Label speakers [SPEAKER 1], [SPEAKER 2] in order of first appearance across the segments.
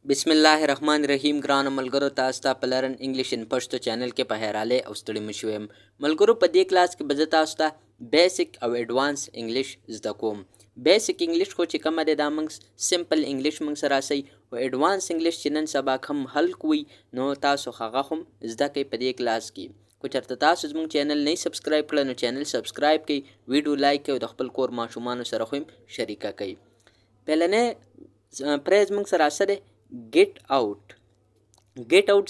[SPEAKER 1] बिस्मिल्लाहिर्रहमानिर्रहीम ګرانو ملګرو تاسو ته په لرن انګلیش ان پښتو چینل کې په هراله او ستړي مشو يم ملګرو په دې کلاس کې به زه تاسو ته بیسیک او ایڈوانس انګلیش زده کوم بیسیک انګلیش خو چې کومه ده دا موږ سمپل انګلیش موږ سره راسي او ایڈوانس انګلیش چې نن سبا کوم حل کوي نو تاسو هغه هم زده کوي په دې کلاس کې کو چرته تاسو زموږ چینل نه سبسکرایب کړئ نو چینل سبسکرایب کړئ ویډیو لایک کړئ او د خپل کور ماشومان سره هم شریکه کړئ پهلنه پریز موږ سره سره get out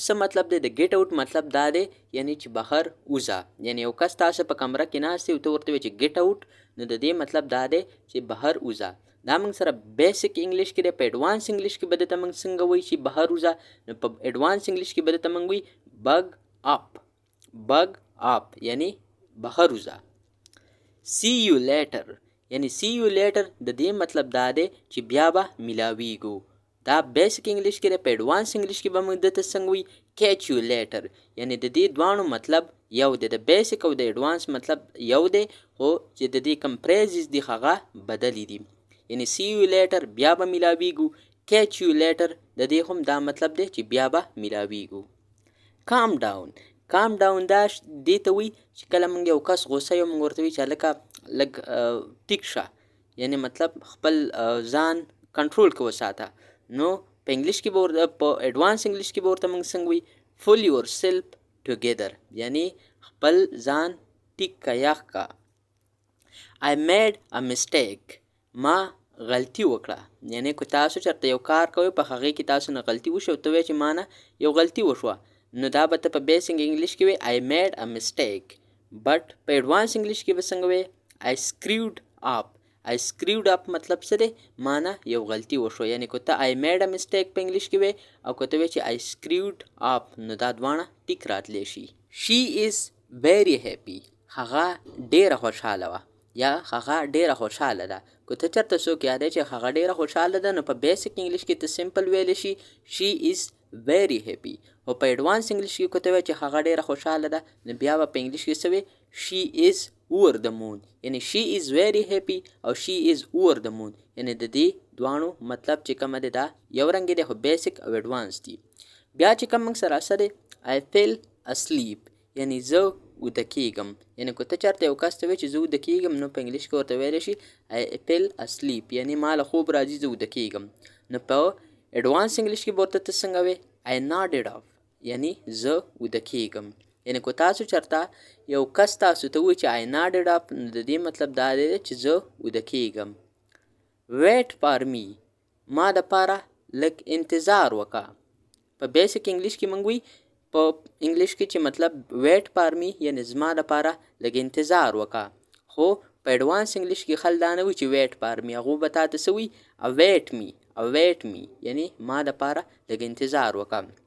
[SPEAKER 1] څه مطلب دی د get out مطلب دا دی یعنی چې بهر وځه یعنی یو کس تاسو په کمره کې ناست او ته ورته وایې چې get out نو د دې مطلب دا دی چې بهر وځه دا موږ سره بیسیک انګلیش کې دی په ایډوانس انګلیش کې به درته موږ څنګه وایو چې بهر وځه نو په ایډوانس انګلیش کې به درته موږ وایو bug up یعنی بهر وځه see you later یعنی see you later د دې مطلب دا دی چې بیا به ملاویږو دا بیسیک انګلیش کې د په ایډوانس انګلیش کې به موږ دته څنګه وي کیچ یو لیټر یعنی د دې دوانو مطلب یو دی د بیسیک او د ایډوانس مطلب یو دی خو چې د دې کمپریزز دی هغه بدلی دي یعنی سی یو لیټر بیا به ملاویږو کیچ یو لیټر د دې هم دا مطلب دی چې بیا به ملاویږو کام ډاون دا دې ته وي چې کله موږ یو کس غوسه یو موږ ورته وي چې هلکه لږ ټیک شه یعنی مطلب خپل ځان کنټرول کې وساته نو په انګلیش کې به په ایډوانس انګلیش کې به ورته موږ څنګه وي فول یور سیلف ټوګیدر یعنی خپل ځان ټیک کا یخ کا I made a mistake ما غلطي وکړه یعنی که تاسو چېرته یو کار کوئ په هغې کې تاسو نه غلطي وشوه ته وایې چې ما نه یو غلطي وشوه نو دا به ته په بیسیک انګلیش کې وایې I made a mistake بټ په ایډوانس انګلیش کې به څنګه وایې I screwed up مطلب څه دی ما نه یو غلطي وشو یعنی که ته I made a mistake په انګلیش کې وې او که ته وې چې I screwed up نو دا دواړه ټیک راتلی شي she is very happy هغه ډیره خوشحاله وه یا هغه ډیره خوشحاله ده که ته چېرته څوک یادوي چې هغه ډیره خوشحاله ده نو په بیسیک انګلیش کې ته سمپل ویلی شي she is very happy او په ایډوانس انګلیش کې که ته وایې چې هغه ډیره خوشحاله ده نو بیا به په انګلیش کې څه وي she is over the moon یعنی she is very happy او she is over the moon یعنی د دې دوانو مطلب چې کومه دی دا یو رنګ دی خو بیسیک او ایډوانس دی بیا چې کوم موږ سره سره I fell asleep یعنی زه وده کېږم یعنی که ته چېرته یو کس ته وایې چې زه وده کېږم نو په انګلیش کې ورته ویلی شي I fell asleep یعنی ما له خوب راځي زه وده کېږم نو په ایډوانس انګلیش کې به ورته ته څنګه وایې I nodded off یعنی زه وده کېږم یعنی که تاسو چېرته یو کس تاسو ته وایي چې I nodded off نو د دې مطلب دا دی چې زه وده کېږم wait for me ما دپاره لږ انتظار وکړه په بیسیک انګلیش کې موږ وایي په انګلیش کې چې مطلب ویټ فار می یعنی زما دپاره لږ انتظار وکړه خو په ایډوانس انګلیش کې خل دا نه وي چې ویټ فار می هغو به تا ته څه وي اویټ می یعنی ما دپاره لږ انتظار وکړه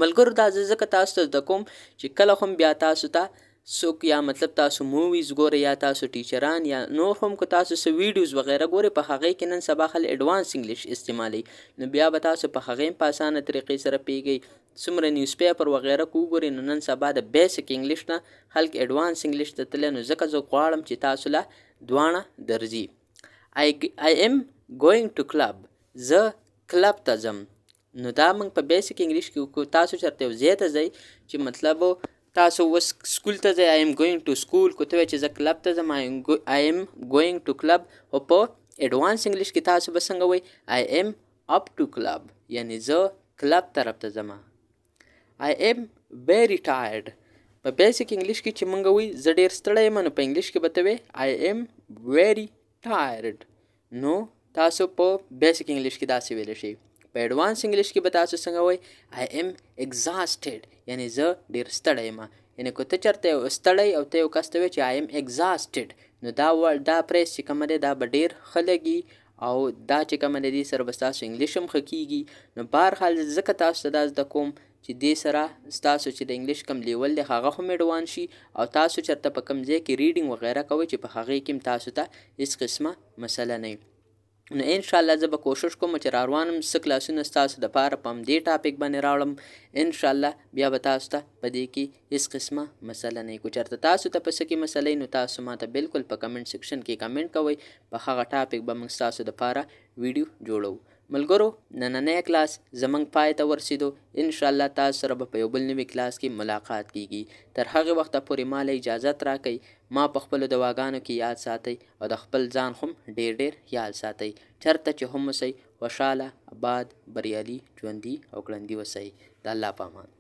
[SPEAKER 1] ملګرو دا زه ځکه تاسو ته زده کوم چې کله هم بیا تاسو ته څوک یا مطلب تاسو موویز ګورئ یا تاسو ټیچران یا نور هم که تاسو څه ویډیوز وغیره ګورئ په هغې کې نن سبا خلک ایډوانس انګلیش استعمالوي نو بیا به تاسو په هغې هم په اسانه طریقې سره پوهېږئ څومره نیوز پیپر وغیره که وګورئ نو نن سبا د بیسیک انګلیش نه خلک ایډوانس انګلیش ته تللی نو ځکه زه غواړم چې تاسو له دواړه درځي I am going to club زه کلب ته ځم نو دا موږ په بیسیک انګلیش کې تاسو چېرته یو ځای ته ځئ چې مطلب تاسو اوس سکول ته ځئ I am going to school که ته وایې چې زه کلب ته ځم I am going to club او په ایډوانس انګلیش کې تاسو به څنګه وایئ I am up to club یعنی زه کلب طرف ته ځم I am very tired په بیسیک انګلیش کې چې موږ وایي زه ډېر ستړی یم نو په انګلیش کې به ته وایې I am very tired نو تاسو په بیسیک انګلیش کې داسې ویلی شئ په ایډوانس انګلیش کې به تاسو څنګه وایئ I am exhausted یعنی زه ډېر ستړی یم یعنی که ته چېرته یو ستړی او ته یو کس ته وایې چې I am exhausted نو دا پریس چې کومه دی دا به ډېر ښه لګي او دا چې کومه دی دې سره به ستاسو انګلیش هم ښه کېږي نو بهرحال ځکه تاسو ته دا زده کوم چې دې سره ستاسو چې د انګلیش کم لیول دی هغه هم ایډوانس شي او تاسو چېرته په کوم ځای کې ریډینګ وغیره کوئ چې په هغې کې هم تاسو ته هېڅ قسمه مسله نه وي نو انشاءالله زه به کوشش کوم چې راروانم څه کلاسونه ستاسو دپاره په همدې ټاپک باندې راوړم انشاءالله بیا به تاسو ته په دې کې هېڅ قسمه مسله نه وي که چېرته تاسو ته په څه کې مسله وي نو تاسو ما ته بالکل په کمنټ سیکشن کې کمنټ کوئ په هغه ټاپک به موږ ستاسو دپاره ویډیو جوړو ملګرو نننی کلاس زموږ پای ته ورسېدو. انشاءالله تاسو سره به په یو بل نوي کلاس کې ملاقات کیږي. تر هغې وخته پورې ما له اجازت راکئ. ما په خپلو دواګانو کې یاد ساتئ او د خپل ځان هم ډېر ډېر یاد ساتئ. چېرته چې هم اوسئ خوشحاله، اباد، بریالي، ژوندي او ګړندي اوسئ. د الله په امان.